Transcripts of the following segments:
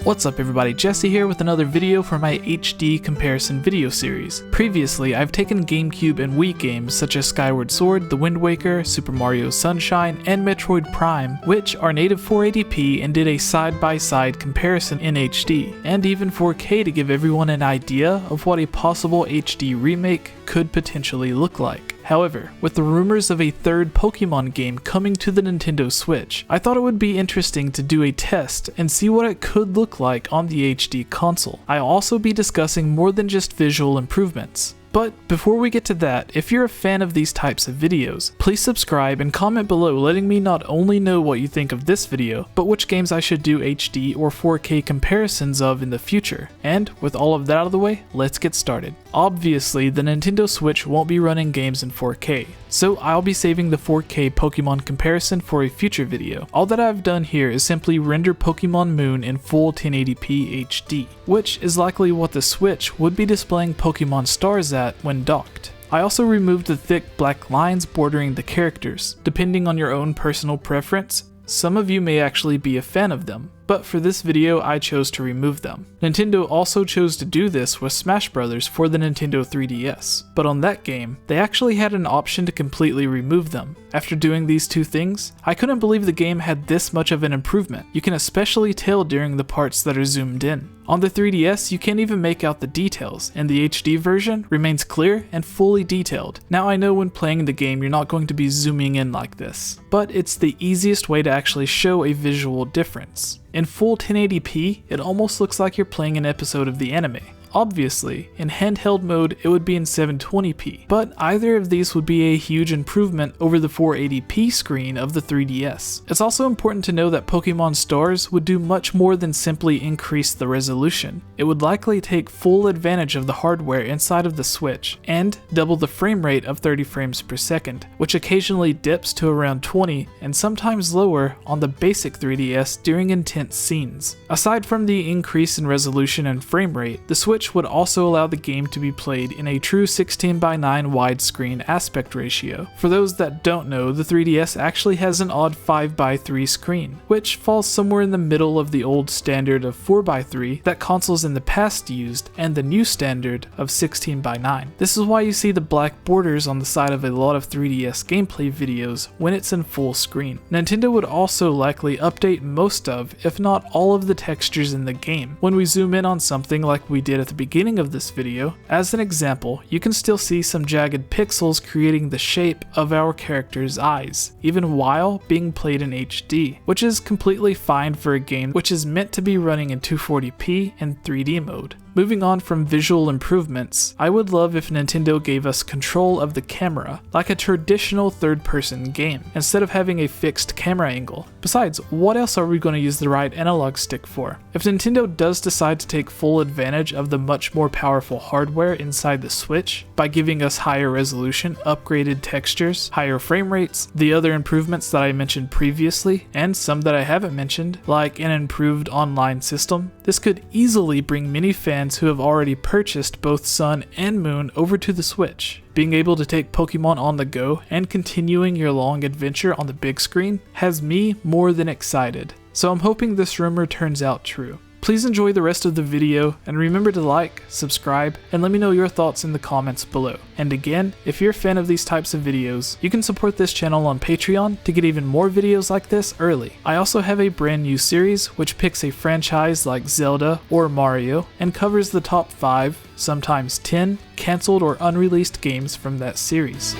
What's up everybody, Jesse here with another video for my HD comparison video series. Previously, I've taken GameCube and Wii games such as Skyward Sword, The Wind Waker, Super Mario Sunshine, and Metroid Prime, which are native 480p, and did a side-by-side comparison in HD, and even 4K to give everyone an idea of what a possible HD remake could potentially look like. However, with the rumors of a third Pokemon game coming to the Nintendo Switch, I thought it would be interesting to do a test and see what it could look like on the HD console. I'll also be discussing more than just visual improvements. But before we get to that, if you're a fan of these types of videos, please subscribe and comment below letting me not only know what you think of this video, but which games I should do HD or 4K comparisons of in the future. And with all of that out of the way, let's get started. Obviously, the Nintendo Switch won't be running games in 4K, so I'll be saving the 4K Pokemon comparison for a future video. All that I've done here is simply render Pokemon Moon in full 1080p HD, which is likely what the Switch would be displaying Pokemon Stars at when docked. I also removed the thick black lines bordering the characters. Depending on your own personal preference, some of you may actually be a fan of them, but for this video I chose to remove them. Nintendo also chose to do this with Smash Bros. For the Nintendo 3DS, but on that game, they actually had an option to completely remove them. After doing these two things, I couldn't believe the game had this much of an improvement. You can especially tell during the parts that are zoomed in. On the 3DS, you can't even make out the details, and the HD version remains clear and fully detailed. Now I know when playing the game you're not going to be zooming in like this, but it's the easiest way to actually show a visual difference. In full 1080p, it almost looks like you're playing an episode of the anime. Obviously, in handheld mode it would be in 720p, but either of these would be a huge improvement over the 480p screen of the 3DS. It's also important to know that Pokemon Stars would do much more than simply increase the resolution. It would likely take full advantage of the hardware inside of the Switch, and double the frame rate of 30 frames per second, which occasionally dips to around 20 and sometimes lower on the basic 3DS during intense scenes. Aside from the increase in resolution and frame rate, the Switch would also allow the game to be played in a true 16:9 widescreen aspect ratio. For those that don't know, the 3DS actually has an odd 5:3 screen, which falls somewhere in the middle of the old standard of 4:3 that consoles in the past used, and the new standard of 16:9. This is why you see the black borders on the side of a lot of 3DS gameplay videos when it's in full screen. Nintendo would also likely update most of, if not all of the textures in the game. When we zoom in on something like we did at the beginning of this video, as an example, you can still see some jagged pixels creating the shape of our character's eyes, even while being played in HD, which is completely fine for a game which is meant to be running in 240p and 3D mode. Moving on from visual improvements, I would love if Nintendo gave us control of the camera, like a traditional third-person game, instead of having a fixed camera angle. Besides, what else are we going to use the right analog stick for? If Nintendo does decide to take full advantage of the much more powerful hardware inside the Switch, by giving us higher resolution, upgraded textures, higher frame rates, the other improvements that I mentioned previously, and some that I haven't mentioned, like an improved online system, this could easily bring many fans who have already purchased both Sun and Moon over to the Switch. Being able to take Pokemon on the go and continuing your long adventure on the big screen has me more than excited. So I'm hoping this rumor turns out true. Please enjoy the rest of the video, and remember to like, subscribe, and let me know your thoughts in the comments below. And again, if you're a fan of these types of videos, you can support this channel on Patreon to get even more videos like this early. I also have a brand new series which picks a franchise like Zelda or Mario and covers the top 5, sometimes 10, cancelled or unreleased games from that series.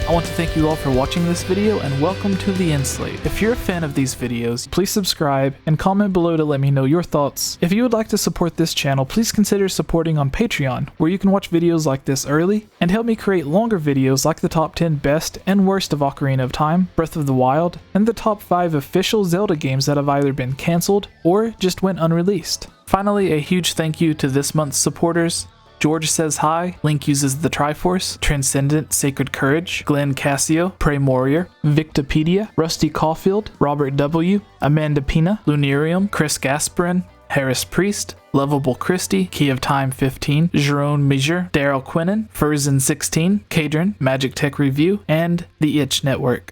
I want to thank you all for watching this video and welcome to the end slate. If you're a fan of these videos, please subscribe and comment below to let me know your thoughts. If you would like to support this channel, please consider supporting on Patreon, where you can watch videos like this early and help me create longer videos like the top 10 best and worst of Ocarina of Time, Breath of the Wild, and the top 5 official Zelda games that have either been cancelled or just went unreleased. Finally, a huge thank you to this month's supporters: George Says Hi, Link Uses the Triforce, Transcendent Sacred Courage, Glenn Cassio, Prey Warrior, Victopedia, Rusty Caulfield, Robert W., Amanda Pina, Lunarium, Chris Gasparin, Harris Priest, Lovable Christie, Key of Time 15, Jerome Major, Daryl Quinnen, Furzin 16, Kadron, Magic Tech Review, and The Itch Network.